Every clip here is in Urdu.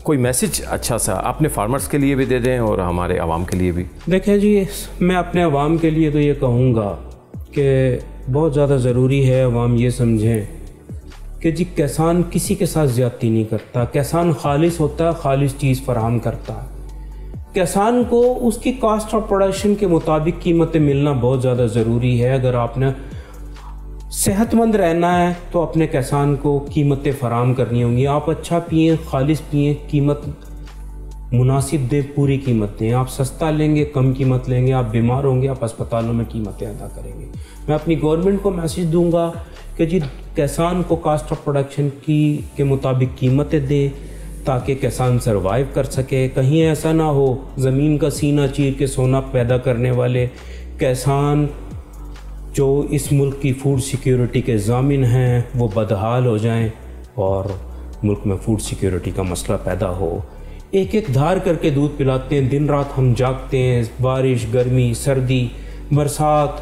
کوئی میسج اچھا سا اپنے فارمرز کے لیے بھی دے دیں اور ہمارے عوام کے لیے بھی. دیکھیں جی، میں اپنے عوام کے لیے تو یہ کہوں گا کہ بہت زیادہ ضروری ہے عوام یہ سمجھیں کہ جی کسان کسی کے ساتھ زیادتی نہیں کرتا. کسان خالص ہوتا ہے، خالص چیز فراہم کرتا ہے. کسان کو اس کی کاسٹ آف پروڈکشن کے مطابق قیمتیں ملنا بہت زیادہ ضروری ہے. اگر آپ نے صحت مند رہنا ہے تو اپنے کسان کو قیمتیں فراہم کرنی ہوں گی. آپ اچھا پئیں، خالص پئیں، قیمت مناسب دیں، پوری قیمت دیں. آپ سستا لیں گے، کم قیمت لیں گے، آپ بیمار ہوں گے، آپ اسپتالوں میں قیمتیں ادا کریں گے. میں اپنی گورنمنٹ کو میسج دوں گا کہ جی کسان کو کاسٹ آف پروڈکشن کے مطابق قیمتیں دیں تاکہ کسان سروائیو کر سکے. کہیں ایسا نہ ہو زمین کا سینہ چیر کے سونا پیدا کرنے والے کسان جو اس ملک کی فوڈ سیکیورٹی کے ضامن ہیں وہ بدحال ہو جائیں اور ملک میں فوڈ سیکیورٹی کا مسئلہ پیدا ہو. ایک ایک دھار کر کے دودھ پلاتے ہیں، دن رات ہم جاگتے ہیں، بارش، گرمی، سردی، برسات،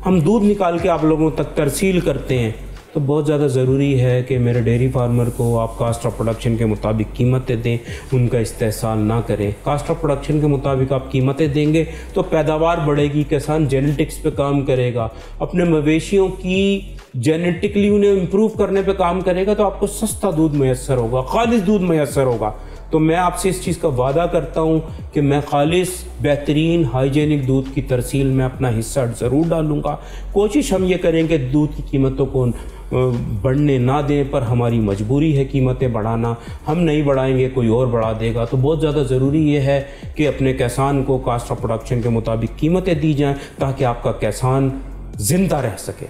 ہم دودھ نکال کے آپ لوگوں تک ترسیل کرتے ہیں. تو بہت زیادہ ضروری ہے کہ میرے ڈیری فارمر کو آپ کاسٹ آف پروڈکشن کے مطابق قیمتیں دیں، ان کا استحصال نہ کریں. کاسٹ آف پروڈکشن کے مطابق آپ قیمتیں دیں گے تو پیداوار بڑھے گی، کسان جینیٹکس پہ کام کرے گا، اپنے مویشیوں کی جینیٹکلی انہیں امپروو کرنے پہ کام کرے گا، تو آپ کو سستا دودھ میسر ہوگا، خالص دودھ میسر ہوگا. تو میں آپ سے اس چیز کا وعدہ کرتا ہوں کہ میں خالص بہترین ہائیجینک دودھ کی ترسیل میں اپنا حصہ ضرور ڈالوں گا. کوشش ہم یہ کریں کہ دودھ کی قیمتوں کو بڑھنے نہ دیں، پر ہماری مجبوری ہے قیمتیں بڑھانا. ہم نہیں بڑھائیں گے کوئی اور بڑھا دے گا. تو بہت زیادہ ضروری یہ ہے کہ اپنے کسان کو کاسٹ آف پروڈکشن کے مطابق قیمتیں دی جائیں تاکہ آپ کا کسان زندہ رہ سکے.